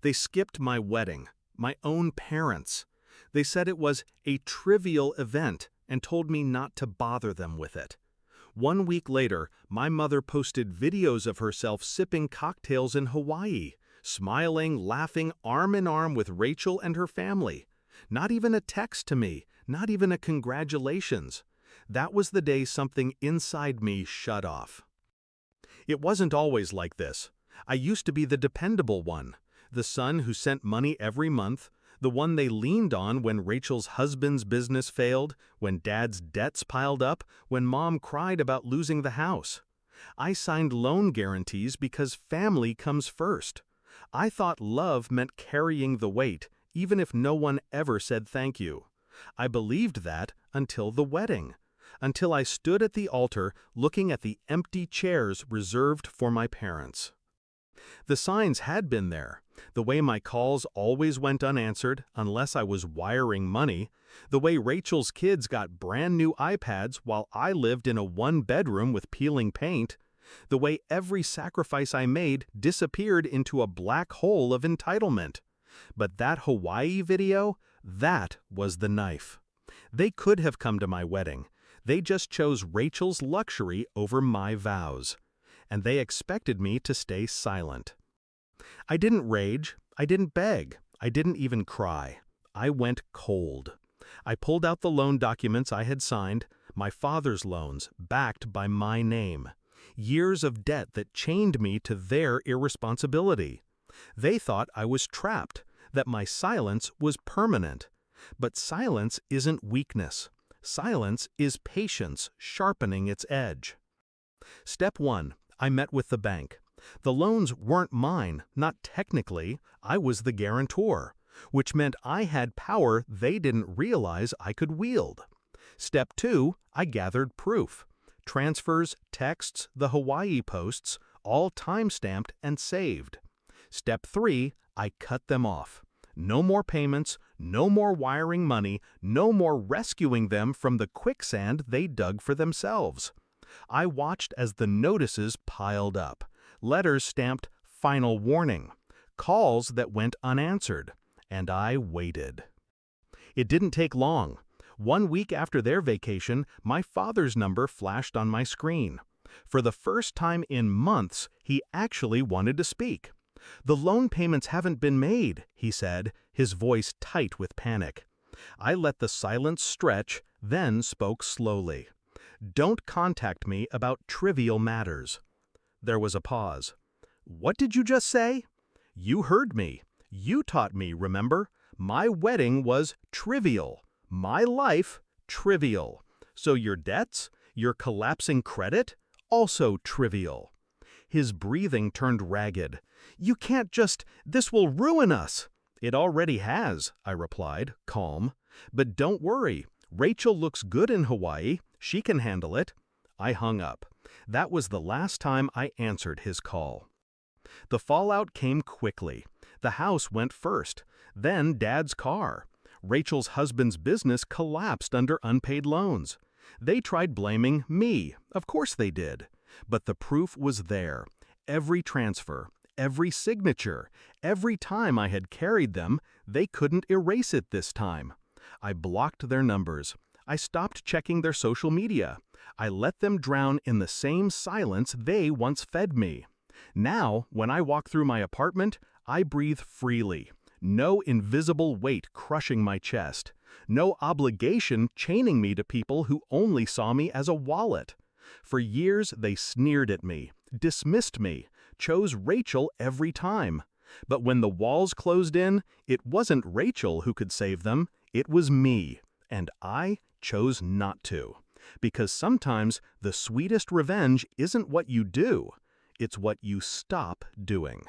They skipped my wedding, my own parents. They said it was a trivial event and told me not to bother them with it. 1 week later, my mother posted videos of herself sipping cocktails in Hawaii, smiling, laughing, arm in arm with Rachel and her family. Not even a text to me, not even a congratulations. That was the day something inside me shut off. It wasn't always like this. I used to be the dependable one, the son who sent money every month, the one they leaned on when Rachel's husband's business failed, when dad's debts piled up, when mom cried about losing the house. I signed loan guarantees because family comes first. I thought love meant carrying the weight, even if no one ever said thank you. I believed that until the wedding, until I stood at the altar looking at the empty chairs reserved for my parents. The signs had been there. The way my calls always went unanswered unless I was wiring money, the way Rachel's kids got brand new iPads while I lived in a one-bedroom with peeling paint, the way every sacrifice I made disappeared into a black hole of entitlement. But that Hawaii video, that was the knife. They could have come to my wedding. They just chose Rachel's luxury over my vows. And they expected me to stay silent. I didn't rage, I didn't beg, I didn't even cry. I went cold. I pulled out the loan documents I had signed, my father's loans, backed by my name. Years of debt that chained me to their irresponsibility. They thought I was trapped, that my silence was permanent. But silence isn't weakness. Silence is patience sharpening its edge. Step 1. I met with the bank. The loans weren't mine, not technically. I was the guarantor, which meant I had power they didn't realize I could wield. Step 2. I gathered proof. Transfers, texts, the Hawaii posts, all time-stamped and saved. Step 3. I cut them off. No more payments, no more wiring money, no more rescuing them from the quicksand they dug for themselves. I watched as the notices piled up, letters stamped "Final Warning," calls that went unanswered, and I waited. It didn't take long. 1 week after their vacation, my father's number flashed on my screen. For the first time in months, he actually wanted to speak. "The loan payments haven't been made," he said, his voice tight with panic. I let the silence stretch, then spoke slowly. "Don't contact me about trivial matters." There was a pause. "What did you just say?" "You heard me. You taught me, remember? My wedding was trivial. My life, trivial. So your debts, your collapsing credit, also trivial." His breathing turned ragged. "You can't just, this will ruin us." "It already has," I replied, calm. "But don't worry. Rachel looks good in Hawaii. She can handle it." I hung up. That was the last time I answered his call. The fallout came quickly. The house went first, then Dad's car. Rachel's husband's business collapsed under unpaid loans. They tried blaming me. Of course they did. But the proof was there. Every transfer, every signature, every time I had carried them, they couldn't erase it this time. I blocked their numbers. I stopped checking their social media. I let them drown in the same silence they once fed me. Now, when I walk through my apartment, I breathe freely. No invisible weight crushing my chest. No obligation chaining me to people who only saw me as a wallet. For years, they sneered at me, dismissed me, chose Rachel every time. But when the walls closed in, it wasn't Rachel who could save them. It was me. And I chose not to. Because sometimes the sweetest revenge isn't what you do, it's what you stop doing.